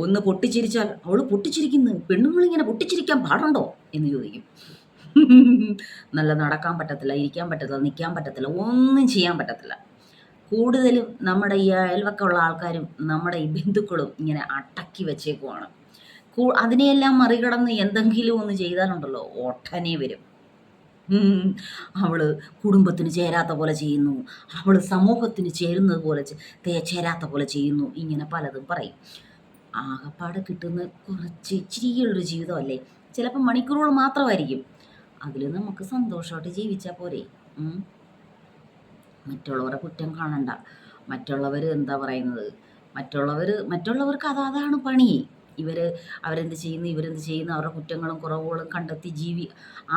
ഒന്ന് പൊട്ടിച്ചിരിച്ചാൽ അവൾ പൊട്ടിച്ചിരിക്കുന്നു, പെണ്ണുങ്ങളിങ്ങനെ പൊട്ടിച്ചിരിക്കാൻ പാടുണ്ടോ എന്ന് ചോദിക്കും. നല്ല നടക്കാൻ പറ്റത്തില്ല, ഇരിക്കാൻ പറ്റത്തില്ല, നിൽക്കാൻ പറ്റത്തില്ല, ഒന്നും ചെയ്യാൻ പറ്റത്തില്ല. കൂടുതലും നമ്മുടെ ഈ അയൽവക്കമുള്ള ആൾക്കാരും നമ്മുടെ ഈ ബന്ധുക്കളും ഇങ്ങനെ അടക്കി വെച്ചേക്കുവാണ്. അതിനെയെല്ലാം മറികടന്ന് എന്തെങ്കിലും ഒന്ന് ചെയ്താലുണ്ടല്ലോ ഒട്ടനെ വരും. അവള് കുടുംബത്തിന് ചേരാത്ത പോലെ ചെയ്യുന്നു, അവള് സമൂഹത്തിന് ചേരുന്നത് പോലെ ചേരാത്ത പോലെ ചെയ്യുന്നു, ഇങ്ങനെ പലതും പറയും. ആകപ്പാടെ കിട്ടുന്ന കുറച്ച് ഇച്ചിരിയുള്ളൊരു ജീവിതമല്ലേ, ചിലപ്പോൾ മണിക്കൂറുകൾ മാത്രമായിരിക്കും. അതിൽ നമുക്ക് സന്തോഷമായിട്ട് ജീവിച്ചാൽ പോരെ. മറ്റുള്ളവരുടെ കുറ്റം കാണണ്ട. മറ്റുള്ളവർ എന്താ പറയുന്നത്, മറ്റുള്ളവർക്ക് അതാണ് പണി. അവരെന്ത് ചെയ്യുന്നു, ഇവരെന്ത് ചെയ്യുന്നു, അവരുടെ കുറ്റങ്ങളും കുറവുകളും കണ്ടെത്തി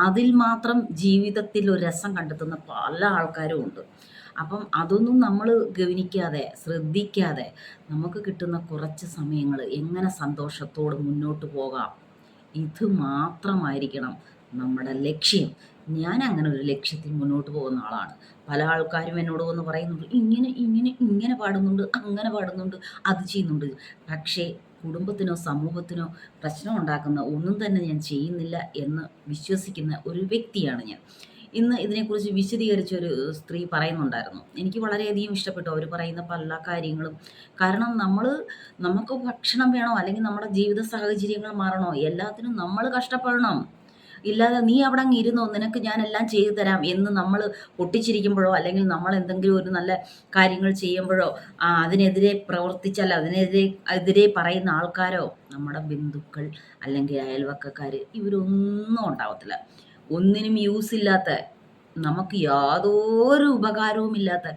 അതിൽ മാത്രം ജീവിതത്തിൽ ഒരു രസം കണ്ടെത്തുന്ന പല ആൾക്കാരും ഉണ്ട്. അപ്പം അതൊന്നും നമ്മൾ ഗവനിക്കാതെ ശ്രദ്ധിക്കാതെ നമുക്ക് കിട്ടുന്ന കുറച്ച് സമയങ്ങൾ എങ്ങനെ സന്തോഷത്തോടെ മുന്നോട്ട് പോകാം, ഇത് മാത്രമായിരിക്കണം നമ്മുടെ ലക്ഷ്യം. ഞാൻ അങ്ങനെ ഒരു ലക്ഷ്യത്തിൽ മുന്നോട്ട് പോകുന്ന ആളാണ്. പല ആൾക്കാരും എന്നോട് വന്ന് പറയുന്നുണ്ട്, ഇങ്ങനെ ഇങ്ങനെ ഇങ്ങനെ പാടുന്നുണ്ട്, അങ്ങനെ പാടുന്നുണ്ട്, അത് ചെയ്യുന്നുണ്ട്. പക്ഷേ കുടുംബത്തിനോ സമൂഹത്തിനോ പ്രശ്നം ഉണ്ടാക്കുന്ന ഒന്നും തന്നെ ഞാൻ ചെയ്യുന്നില്ല എന്ന് വിശ്വസിക്കുന്ന ഒരു വ്യക്തിയാണ് ഞാൻ. ഇന്ന് ഇതിനെക്കുറിച്ച് വിശദീകരിച്ചൊരു സ്ത്രീ പറയുന്നുണ്ടായിരുന്നു. എനിക്ക് വളരെയധികം ഇഷ്ടപ്പെട്ടു അവർ പറയുന്ന പല കാര്യങ്ങളും. കാരണം നമുക്ക് ഭക്ഷണം വേണോ, അല്ലെങ്കിൽ നമ്മുടെ ജീവിത സാഹചര്യങ്ങൾ മാറണോ, എല്ലാത്തിനും നമ്മൾ കഷ്ടപ്പെടണം. ഇല്ലാതെ നീ അവിടെ അങ്ങ് ഇരുന്നോ, നിനക്ക് ഞാനെല്ലാം ചെയ്തു തരാം എന്ന് നമ്മൾ പൊട്ടിച്ചിരിക്കുമ്പോഴോ, അല്ലെങ്കിൽ നമ്മൾ എന്തെങ്കിലും ഒരു നല്ല കാര്യങ്ങൾ ചെയ്യുമ്പോഴോ അതിനെതിരെ പ്രവർത്തിച്ചാൽ എതിരെ പറയുന്ന ആൾക്കാരോ, നമ്മുടെ ബന്ധുക്കൾ അല്ലെങ്കിൽ അയൽവക്കക്കാർ, ഇവരൊന്നും ഉണ്ടാവത്തില്ല. ഒന്നിനും യൂസ് ഇല്ലാത്ത, നമുക്ക് യാതൊരു ഉപകാരവുമില്ലാത്ത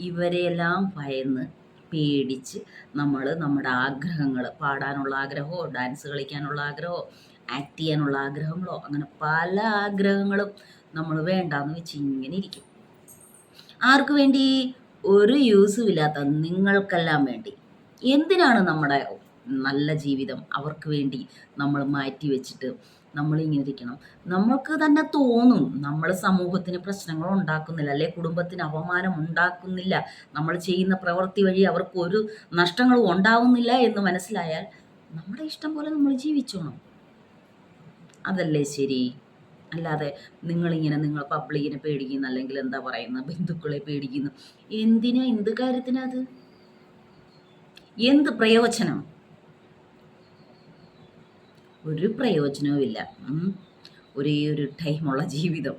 ഇവരെയെല്ലാം ഭയന്ന് പേടിച്ച് നമ്മുടെ ആഗ്രഹങ്ങൾ, പാടാനുള്ള ആഗ്രഹമോ, ഡാൻസ് കളിക്കാനുള്ള ആഗ്രഹമോ, ആക്ട് ചെയ്യാനുള്ള ആഗ്രഹങ്ങളോ, അങ്ങനെ പല ആഗ്രഹങ്ങളും നമ്മൾ വേണ്ടാന്ന് വെച്ച് ഇങ്ങനെ ഇരിക്കും. ആർക്ക് വേണ്ടി? ഒരു യൂസും ഇല്ലാത്ത നിങ്ങൾക്കെല്ലാം വേണ്ടി. എന്തിനാണ് നമ്മുടെ നല്ല ജീവിതം അവർക്ക് വേണ്ടി നമ്മൾ മാറ്റി വെച്ചിട്ട് നമ്മളിങ്ങനെ ഇരിക്കണം? നമ്മൾക്ക് തന്നെ തോന്നും നമ്മൾ സമൂഹത്തിന് പ്രശ്നങ്ങൾ ഉണ്ടാക്കുന്നില്ല, അല്ലെ കുടുംബത്തിന് അപമാനം ഉണ്ടാക്കുന്നില്ല, നമ്മൾ ചെയ്യുന്ന പ്രവൃത്തി വഴി അവർക്ക് ഒരു നഷ്ടങ്ങളും ഉണ്ടാവുന്നില്ല എന്ന് മനസ്സിലായാൽ നമ്മുടെ ഇഷ്ടം പോലെ നമ്മൾ ജീവിച്ചോണം. അതല്ലേ ശരി? അല്ലാതെ നിങ്ങൾ പബ്ലിക്കിനെ പേടിക്കുന്നു, അല്ലെങ്കിൽ എന്താ പറയുന്ന ബന്ധുക്കളെ പേടിക്കുന്നു. എന്തിനാ, എന്ത് കാര്യത്തിനാ അത്? എന്ത് പ്രയോജനം? ഒരു പ്രയോജനവും ഇല്ല. ഒരേ ഒരു ടൈമുള്ള ജീവിതം.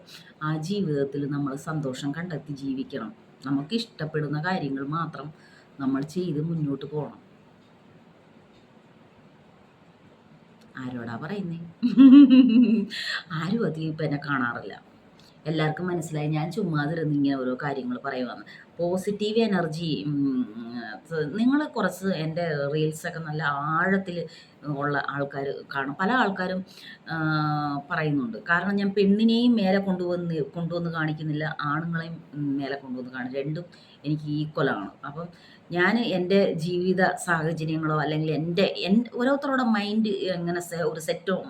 ആ ജീവിതത്തിൽ നമ്മൾ സന്തോഷം കണ്ടെത്തി ജീവിക്കണം. നമുക്ക് ഇഷ്ടപ്പെടുന്ന കാര്യങ്ങൾ മാത്രം നമ്മൾ ചെയ്ത് മുന്നോട്ട് പോകണം. ആരോടാ പറയുന്നേ? ആരും അധികം ഇപ്പം എന്നെ കാണാറില്ല. എല്ലാവർക്കും മനസ്സിലായി ഞാൻ ചുമ്മാതിരുന്ന് ഇങ്ങനെ ഓരോ കാര്യങ്ങൾ പറയുവാന്ന്. പോസിറ്റീവ് എനർജി, നിങ്ങൾ കുറച്ച് എൻ്റെ റീൽസൊക്കെ നല്ല ആഴത്തിൽ ഉള്ള ആൾക്കാർ കാണും. പല ആൾക്കാരും പറയുന്നുണ്ട്. കാരണം ഞാൻ പെണ്ണിനെയും മേലെ കൊണ്ടുവന്ന് കാണിക്കുന്നില്ല, ആണുങ്ങളെയും മേലെ കൊണ്ടുവന്ന് കാണിക്കും. രണ്ടും എനിക്ക് ഈക്വലാണ്. അപ്പം ഞാൻ എൻ്റെ ജീവിത സാഹചര്യങ്ങളോ, അല്ലെങ്കിൽ ഓരോരുത്തരുടെ മൈൻഡ് എങ്ങനെ ഒരു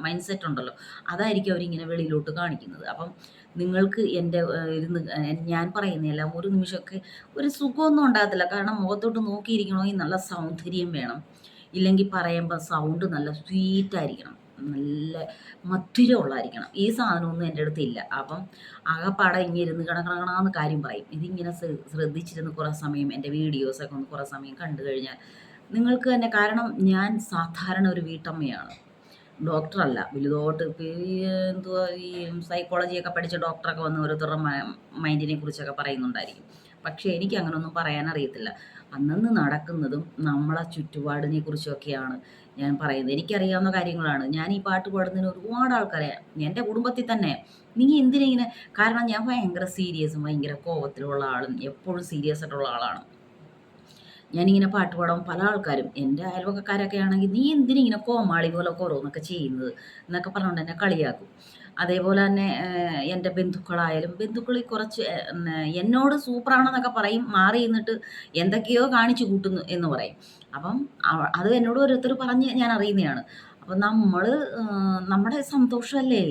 മൈൻഡ് സെറ്റ് ഉണ്ടല്ലോ, അതായിരിക്കും അവരിങ്ങനെ വെളിയിലോട്ട് കാണിക്കുന്നത്. അപ്പം നിങ്ങൾക്ക് ഞാൻ പറയുന്നതെല്ലാം ഒരു നിമിഷമൊക്കെ ഒരു സുഖമൊന്നും ഉണ്ടാകത്തില്ല. കാരണം മുഖത്തോട്ട് നോക്കിയിരിക്കണമെങ്കിൽ നല്ല സൗന്ദര്യം വേണം, ഇല്ലെങ്കിൽ പറയുമ്പോൾ സൗണ്ട് നല്ല സ്വീറ്റായിരിക്കണം, നല്ല മധുരമുള്ളതായിരിക്കണം. ഈ സാധനമൊന്നും എൻ്റെ അടുത്ത് ഇല്ല. അപ്പം ആകെപ്പാടെ ഇങ്ങനെ ഇരുന്ന് കണക്കണക്കണാന്ന് കാര്യം പറയും. ഇതിങ്ങനെ ശ്രദ്ധിച്ചിരുന്ന് കുറേ സമയം എൻ്റെ വീഡിയോസൊക്കെ ഒന്ന് കുറേ സമയം കണ്ടു കഴിഞ്ഞാൽ നിങ്ങൾക്ക് തന്നെ, കാരണം ഞാൻ സാധാരണ ഒരു വീട്ടമ്മയാണ്, ഡോക്ടറല്ല. വലുതോട്ട് എന്തുവാ ഈ സൈക്കോളജിയൊക്കെ പഠിച്ച ഡോക്ടറൊക്കെ വന്ന് ഓരോരുത്തരുടെ മൈൻഡിനെ കുറിച്ചൊക്കെ പറയുന്നുണ്ടായിരിക്കും. പക്ഷേ എനിക്ക് അങ്ങനെയൊന്നും പറയാൻ അറിയത്തില്ല. അന്നന്ന് നടക്കുന്നതും നമ്മളെ ചുറ്റുപാടിനെ കുറിച്ചൊക്കെയാണ് ഞാൻ പറയുന്നത്. എനിക്കറിയാവുന്ന കാര്യങ്ങളാണ്. ഞാൻ ഈ പാട്ട് പാടുന്നതിന് ഒരുപാട് ആൾക്കാരെ എൻ്റെ കുടുംബത്തിൽ തന്നെ, നീ എന്തിനിങ്ങനെ, കാരണം ഞാൻ ഭയങ്കര സീരിയസും ഭയങ്കര കോപത്തിലുള്ള ആളും എപ്പോഴും സീരിയസ് ആയിട്ടുള്ള ആളാണ്. ഞാനിങ്ങനെ പാട്ട് പാടാൻ പല ആൾക്കാരും, എൻ്റെ അയൽവക്കക്കാരൊക്കെ ആണെങ്കിൽ, നീ എന്തിനിങ്ങനെ കോമാളി പോലൊക്കെ ഓരോന്നൊക്കെ ചെയ്യുന്നത് എന്നൊക്കെ പറഞ്ഞുകൊണ്ട് എന്നെ കളിയാക്കും. അതേപോലെ തന്നെ എൻ്റെ ബന്ധുക്കളിൽ കുറച്ച് എന്നോട് സൂപ്പറാണെന്നൊക്കെ പറയും, മാറി നിന്നിട്ട് എന്തൊക്കെയോ കാണിച്ചു കൂട്ടുന്നു എന്ന് പറയും. അപ്പം അത് എന്നോട് ഓരോരുത്തർ പറഞ്ഞ് ഞാൻ അറിയുന്നതാണ്. അപ്പം നമ്മുടെ സന്തോഷമല്ലേ,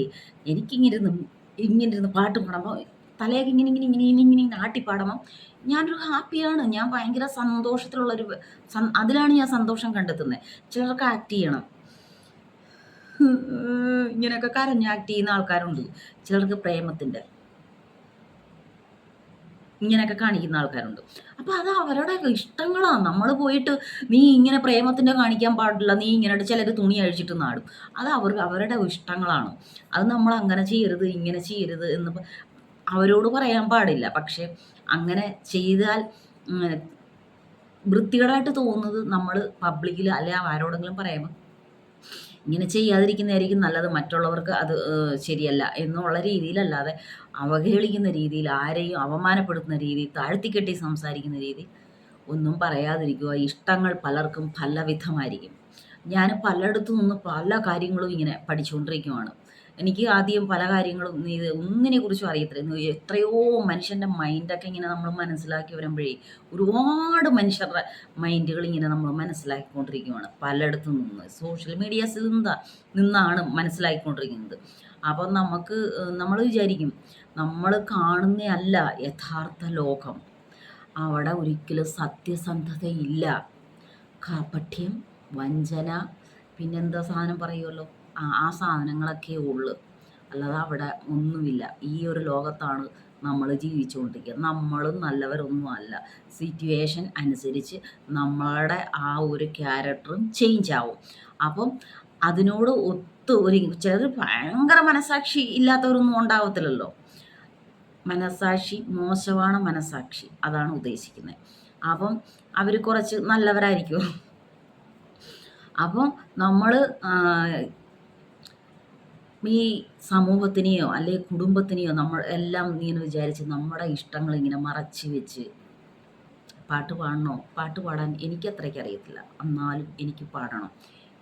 ഇങ്ങനെ ഇരുന്ന് പാട്ട് പാടുമ്പോൾ തലയൊക്കെ ഇങ്ങനെ ഇങ്ങനെ ഇങ്ങനെ ഇങ്ങനെ ഇങ്ങനെ ആട്ടി പാടുമ്പം ഞാനൊരു ഹാപ്പിയാണ്. ഞാൻ ഭയങ്കര സന്തോഷത്തിലുള്ളൊരു അതിലാണ് ഞാൻ സന്തോഷം കണ്ടെത്തുന്നത്. ചിലർക്ക് ആക്ട് ചെയ്യണം. ഇങ്ങനെയൊക്കെ കരഞ്ഞ് ആക്ട് ചെയ്യുന്ന ആൾക്കാരുണ്ട്. ചിലർക്ക് പ്രേമത്തിൻ്റെ ഇങ്ങനെയൊക്കെ കാണിക്കുന്ന ആൾക്കാരുണ്ട്. അപ്പോൾ അത് അവരുടെ ഇഷ്ടങ്ങളാണ്. നമ്മൾ പോയിട്ട് നീ ഇങ്ങനെ പ്രേമത്തിൻ്റെ കാണിക്കാൻ പാടില്ല, നീ ഇങ്ങനെ ചിലർ തുണി അഴിച്ചിട്ട് നാടും. അത് അവരുടെ ഇഷ്ടങ്ങളാണ്. അത് നമ്മൾ അങ്ങനെ ചെയ്യരുത്, ഇങ്ങനെ ചെയ്യരുത് എന്ന് അവരോട് പറയാൻ പാടില്ല. പക്ഷേ അങ്ങനെ ചെയ്താൽ വൃത്തികേടായിട്ട് തോന്നുന്നത് നമ്മൾ പബ്ലിക്കിൽ അല്ലെ ആരോടെങ്കിലും പറയുമ്പോൾ ഇങ്ങനെ ചെയ്യാതിരിക്കുന്നതായിരിക്കും നല്ലത്. മറ്റുള്ളവർക്ക് അത് ശരിയല്ല എന്നുള്ള രീതിയിലല്ലാതെ അവഹേളിക്കുന്ന രീതിയിൽ, ആരെയും അവമാനപ്പെടുത്തുന്ന രീതിയിൽ, താഴ്ത്തിക്കെട്ടി സംസാരിക്കുന്ന രീതിയിൽ ഒന്നും പറയാതിരിക്കുക. ഇഷ്ടങ്ങൾ പലർക്കും പലവിധമായിരിക്കും. ഞാൻ പലയിടത്തു നിന്ന് പല കാര്യങ്ങളും ഇങ്ങനെ പഠിച്ചുകൊണ്ടിരിക്കുവാണ്. എനിക്ക് ആദ്യം പല കാര്യങ്ങളും ഒന്നിനെക്കുറിച്ചും അറിയത്തില്ല. എത്രയോ മനുഷ്യൻ്റെ മൈൻഡൊക്കെ ഇങ്ങനെ നമ്മൾ മനസ്സിലാക്കി വരുമ്പോഴേ ഒരുപാട് മനുഷ്യരുടെ മൈൻഡുകൾ ഇങ്ങനെ നമ്മൾ മനസ്സിലാക്കിക്കൊണ്ടിരിക്കുകയാണ്. പലയിടത്തു നിന്ന് സോഷ്യൽ മീഡിയാസിൽ നിന്നാണ് മനസ്സിലാക്കിക്കൊണ്ടിരിക്കുന്നത്. അപ്പം നമ്മൾ വിചാരിക്കും നമ്മൾ കാണുന്നതല്ല യഥാർത്ഥ ലോകം. അവിടെ ഒരിക്കലും സത്യസന്ധതയില്ല. കാപട്യം, വഞ്ചന, പിന്നെന്താ സാധനം പറയുമല്ലോ, ആ സാധനങ്ങളൊക്കെ ഉള്ളു. അല്ലാതെ അവിടെ ഒന്നുമില്ല. ഈ ഒരു ലോകത്താണ് നമ്മൾ ജീവിച്ചുകൊണ്ടിരിക്കുന്നത്. നമ്മളും നല്ലവരൊന്നും അല്ല. സിറ്റുവേഷൻ അനുസരിച്ച് നമ്മളുടെ ആ ഒരു ക്യാരക്ടറും ചേഞ്ച് ആവും. അപ്പം അതിനോട് ചിലർ ഭയങ്കര മനസാക്ഷി ഇല്ലാത്തവരൊന്നും ഉണ്ടാവത്തില്ലല്ലോ. മനസാക്ഷി മോശമാണ്, മനസാക്ഷി അതാണ് ഉദ്ദേശിക്കുന്നത്. അപ്പം അവർ കുറച്ച് നല്ലവരായിരിക്കും. അപ്പം നമ്മൾ ഈ സമൂഹത്തിനെയോ അല്ലെങ്കിൽ കുടുംബത്തിനെയോ നമ്മൾ എല്ലാം ഇങ്ങനെ വിചാരിച്ച് നമ്മുടെ ഇഷ്ടങ്ങൾ ഇങ്ങനെ മറച്ച് വെച്ച് പാട്ട് പാടണോ? പാട്ട് പാടാൻ എനിക്കത്രയ്ക്ക് അറിയത്തില്ല. എന്നാലും എനിക്ക് പാടണം.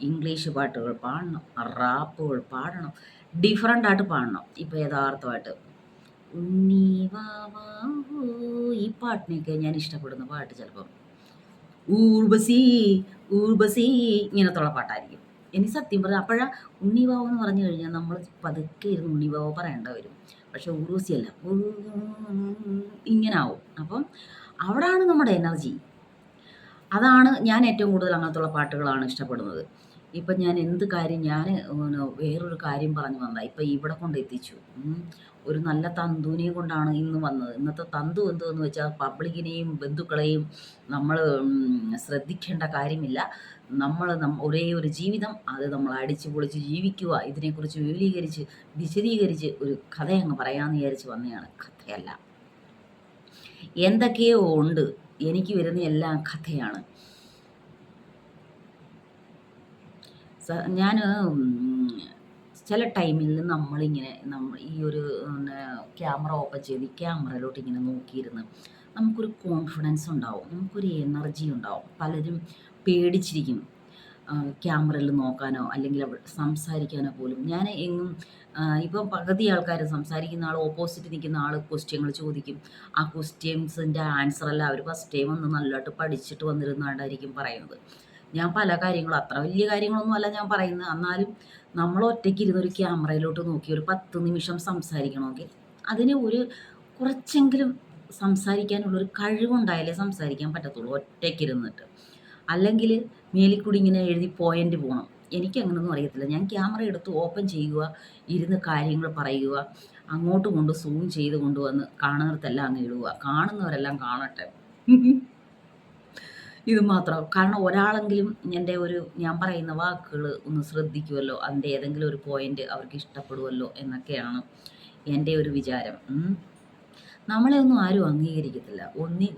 ഇംഗ്ലീഷ് പാട്ടുകൾ പാടണം, റാപ്പുകൾ പാടണം, ഡിഫറൻ്റായിട്ട് പാടണം. ഇപ്പോൾ യഥാർത്ഥമായിട്ട് ഉണ്ണി വാവാഹോ ഈ പാട്ടിനെയൊക്കെ ഞാൻ ഇഷ്ടപ്പെടുന്ന പാട്ട് ചിലപ്പം ഊർവശി ഊർവശി ഇങ്ങനത്തുള്ള പാട്ടായിരിക്കും. എനിക്ക് സത്യം പറഞ്ഞാൽ അപ്പോഴാ ഉണ്ണിവാവ് എന്ന് പറഞ്ഞു കഴിഞ്ഞാൽ നമ്മൾ പതുക്കെ ഇരുന്ന് ഉണ്ണിവാവ് പറയേണ്ട വരും. പക്ഷെ ഊർവശിയല്ല ഇങ്ങനാവും. അപ്പം അവിടാണ് നമ്മുടെ എനർജി. അതാണ് ഞാൻ ഏറ്റവും കൂടുതൽ അങ്ങനത്തുള്ള പാട്ടുകളാണ് ഇഷ്ടപ്പെടുന്നത്. ഇപ്പം ഞാൻ എന്ത് കാര്യം വേറൊരു കാര്യം പറഞ്ഞു വന്നതാണ്. ഇപ്പം ഇവിടെ കൊണ്ടെത്തിച്ചു. ഒരു നല്ല തന്തുവിനെയും കൊണ്ടാണ് ഇന്ന് വന്നത്. ഇന്നത്തെ തന്തു എന്തെന്ന് വെച്ചാൽ പബ്ലിക്കിനെയും ബന്ധുക്കളെയും നമ്മൾ ശ്രദ്ധിക്കേണ്ട കാര്യമില്ല. ഒരേ ഒരു ജീവിതം, അത് നമ്മൾ അടിച്ച് പൊളിച്ച് ജീവിക്കുക. ഇതിനെക്കുറിച്ച് വിശദീകരിച്ച് ഒരു കഥ അങ്ങ് പറയാമെന്ന് വിചാരിച്ച് വന്നതാണ്. കഥയല്ല, എന്തൊക്കെയോ ഉണ്ട്. എനിക്ക് വരുന്ന എല്ലാം കഥയാണ്. ഞാൻ ചില ടൈമിൽ നമ്മളിങ്ങനെ ഈ ഒരു ക്യാമറ ഓപ്പൺ ചെയ്ത് ഈ ക്യാമറയിലോട്ട് ഇങ്ങനെ നോക്കിയിരുന്ന് നമുക്കൊരു കോൺഫിഡൻസ് ഉണ്ടാവും, നമുക്കൊരു എനർജി ഉണ്ടാവും. പലരും പേടിച്ചിരിക്കും ക്യാമറയിൽ നോക്കാനോ അല്ലെങ്കിൽ സംസാരിക്കാനോ പോലും. ഞാൻ ഇപ്പം പകുതി ആൾക്കാർ സംസാരിക്കുന്ന ആൾ, ഓപ്പോസിറ്റ് നിൽക്കുന്ന ആൾ ക്വസ്റ്റ്യങ്ങൾ ചോദിക്കും. ആ ക്വസ്റ്റ്യൻസിൻ്റെ ആൻസറെല്ലാം അവർ ഫസ്റ്റ് ടൈം ഒന്ന് നല്ലതായിട്ട് പഠിച്ചിട്ട് വന്നിരുന്നാണ്ടായിരിക്കും പറയുന്നത്. ഞാൻ പല കാര്യങ്ങളും, അത്ര വലിയ കാര്യങ്ങളൊന്നും അല്ല ഞാൻ പറയുന്നത്. എന്നാലും നമ്മൾ ഒറ്റയ്ക്ക് ഇരുന്നൊരു ക്യാമറയിലോട്ട് നോക്കി ഒരു 10 നിമിഷം സംസാരിക്കണമെങ്കിൽ അതിന് കുറച്ചെങ്കിലും സംസാരിക്കാനുള്ളൊരു കഴിവുണ്ടായാലേ സംസാരിക്കാൻ പറ്റത്തുള്ളൂ ഒറ്റയ്ക്ക് ഇരുന്നിട്ട്. അല്ലെങ്കിൽ മേലിക്കൂടി ഇങ്ങനെ എഴുതി പോയിൻ്റ് പോകണം. എനിക്കങ്ങനൊന്നും അറിയത്തില്ല. ഞാൻ ക്യാമറ എടുത്ത് ഓപ്പൺ ചെയ്യുക, ഇരുന്ന് കാര്യങ്ങൾ പറയുക, അങ്ങോട്ടും കൊണ്ട് സൂം ചെയ്ത് കൊണ്ടുവന്ന് കാണുന്നിടത്തെല്ലാം അങ്ങ് ഇടുക. കാണുന്നവരെല്ലാം കാണട്ടെ. ഇത് മാത്രം. കാരണം ഒരാളെങ്കിലും ഞാൻ പറയുന്ന വാക്കുകൾ ഒന്ന് ശ്രദ്ധിക്കുമല്ലോ, അതിൻ്റെ ഏതെങ്കിലും ഒരു പോയിൻ്റ് അവർക്ക് ഇഷ്ടപ്പെടുമല്ലോ എന്നൊക്കെയാണ് എൻ്റെ ഒരു വിചാരം. നമ്മളെ ഒന്നും ആരും അംഗീകരിക്കത്തില്ല.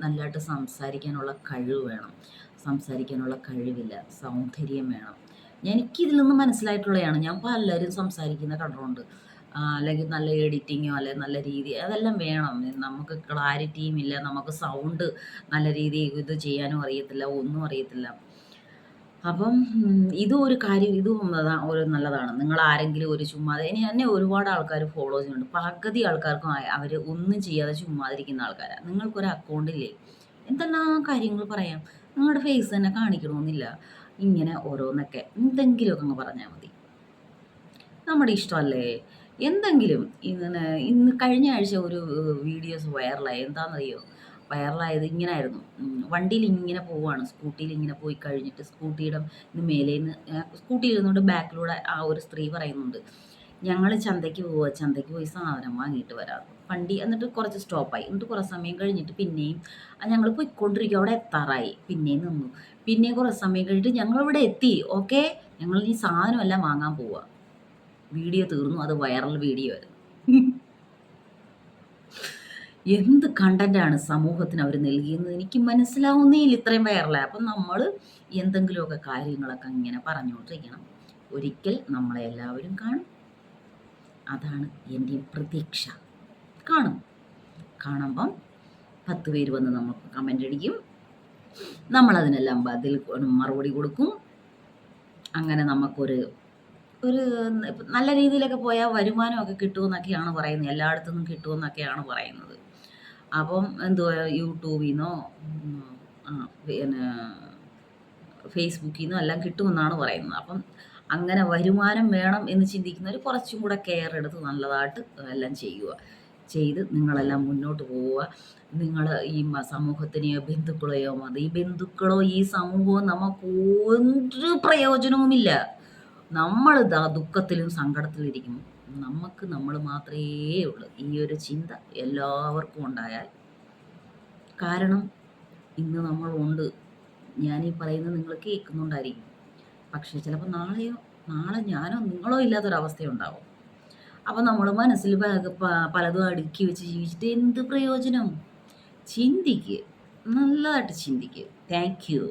നല്ലതായിട്ട് സംസാരിക്കാനുള്ള കഴിവ് വേണം. സംസാരിക്കാനുള്ള കഴിവില്ല, സൗന്ദര്യം വേണം. എനിക്കിതിൽ നിന്ന് മനസ്സിലായിട്ടുള്ളതാണ്. ഞാൻ പലരും സംസാരിക്കുന്ന കണ്ടിട്ടുണ്ട്. അല്ലെങ്കിൽ നല്ല എഡിറ്റിങ്ങോ അല്ലെങ്കിൽ നല്ല രീതി അതെല്ലാം വേണം. നമുക്ക് ക്ലാരിറ്റിയും ഇല്ല, നമുക്ക് സൗണ്ട് നല്ല രീതിയിൽ ഇത് ചെയ്യാനും അറിയത്തില്ല, ഒന്നും അറിയത്തില്ല. അപ്പം ഇതും ഒരു കാര്യം, ഇതും ഒരു നല്ലതാണ്. നിങ്ങൾ ആരെങ്കിലും ഒരു ചുമ്മാതെ എന്നെ ഒരുപാട് ആൾക്കാർ ഫോളോ ചെയ്യുന്നുണ്ട്. പകുതി ആൾക്കാർക്കും അവർ ഒന്നും ചെയ്യാതെ ചുമ്മാതിരിക്കുന്ന ആൾക്കാരാണ്. നിങ്ങൾക്കൊരു അക്കൗണ്ടില്ലേ, എന്തെല്ലാം കാര്യങ്ങൾ പറയാം. നിങ്ങളുടെ ഫേസ് തന്നെ കാണിക്കണമെന്നില്ല. ഇങ്ങനെ ഓരോന്നൊക്കെ എന്തെങ്കിലുമൊക്കെ അങ്ങ് പറഞ്ഞാൽ മതി. നമ്മുടെ ഇഷ്ടമല്ലേ. എന്തെങ്കിലും ഇന്ന് കഴിഞ്ഞ ആഴ്ച ഒരു വീഡിയോസ് വൈറലായി. എന്താണെന്നറിയോ? വൈറലായത് ഇങ്ങനായിരുന്നു. വണ്ടിയിൽ ഇങ്ങനെ പോവുകയാണ്. സ്കൂട്ടിയിൽ ഇങ്ങനെ പോയി കഴിഞ്ഞിട്ട് സ്കൂട്ടിയുടെ മേലേന്ന് സ്കൂട്ടിയിൽ ഇരുന്നുകൊണ്ട് ബാക്കിലൂടെ ആ ഒരു സ്ത്രീ പറയുന്നുണ്ട്, ഞങ്ങൾ ചന്തയ്ക്ക് പോവുക, ചന്തയ്ക്ക് പോയി സാധനം വാങ്ങിയിട്ട് വരാം. വണ്ടി എന്നിട്ട് കുറച്ച് സ്റ്റോപ്പായി. എന്നിട്ട് കുറേ സമയം കഴിഞ്ഞിട്ട് പിന്നെയും ഞങ്ങൾ പോയിക്കൊണ്ടിരിക്കും, അവിടെ എത്താറായി. പിന്നെയും നിന്നു. പിന്നെയും കുറേ സമയം കഴിഞ്ഞിട്ട് ഞങ്ങളിവിടെ എത്തി, ഓക്കെ, ഞങ്ങൾ ഈ സാധനമെല്ലാം വാങ്ങാൻ പോവുക. വീഡിയോ തീർന്നു. അത് വൈറൽ വീഡിയോ ആയിരുന്നു. എന്ത് കണ്ടന്റാണ് സമൂഹത്തിന് അവർ നൽകിയെന്ന് എനിക്ക് മനസ്സിലാവുന്നേയില്ല. ഇത്രയും വൈറലായി. അപ്പം നമ്മൾ എന്തെങ്കിലുമൊക്കെ കാര്യങ്ങളൊക്കെ ഇങ്ങനെ പറഞ്ഞുകൊണ്ടിരിക്കണം. ഒരിക്കൽ നമ്മളെ എല്ലാവരും കാണും. അതാണ് എൻ്റെ പ്രതീക്ഷ. കാണും. കാണുമ്പം 10 പേര് വന്ന് നമുക്ക് കമൻ്റ് അടിക്കും. നമ്മളതിനെല്ലാം മറുപടി കൊടുക്കും. അങ്ങനെ നമുക്കൊരു നല്ല രീതിയിലൊക്കെ പോയാൽ വരുമാനമൊക്കെ കിട്ടുമെന്നൊക്കെയാണ് പറയുന്നത്. എല്ലായിടത്തുനിന്നും കിട്ടുമെന്നൊക്കെയാണ് പറയുന്നത്. അപ്പം എന്തുവാ, യൂട്യൂബിൽ നിന്നോ പിന്നെ ഫേസ്ബുക്കിൽ നിന്നോ എല്ലാം കിട്ടുമെന്നാണ് പറയുന്നത്. അപ്പം അങ്ങനെ വരുമാനം വേണം എന്ന് ചിന്തിക്കുന്നവർ കുറച്ചും കൂടെ കെയർ എടുത്ത് നല്ലതായിട്ട് എല്ലാം ചെയ്ത് നിങ്ങളെല്ലാം മുന്നോട്ട് പോവുക. നിങ്ങൾ ഈ സമൂഹത്തിനെയോ ബന്ധുക്കളെയോ ഈ ബന്ധുക്കളോ ഈ സമൂഹമോ നമുക്ക് ഒരു പ്രയോജനവുമില്ല. നമ്മൾ ദുഃഖത്തിലും സങ്കടത്തിലും ഇരിക്കും, നമുക്ക് നമ്മൾ മാത്രമേ ഉള്ളൂ. ഈ ഒരു ചിന്ത എല്ലാവർക്കും ഉണ്ടായാൽ, കാരണം ഇന്ന് നമ്മളുണ്ട്, ഞാനീ പറയുന്നത് നിങ്ങൾ കേൾക്കുന്നുണ്ടായിരിക്കും. പക്ഷേ ചിലപ്പോൾ നാളെ ഞാനോ നിങ്ങളോ ഇല്ലാത്തൊരവസ്ഥയുണ്ടാവും. അപ്പം നമ്മൾ മനസ്സിൽ പലതും അടുക്കി വെച്ച് ജീവിച്ചിട്ട് എന്ത് പ്രയോജനം? ചിന്തിക്കുക, നല്ലതായിട്ട് ചിന്തിക്കുക. Thank you.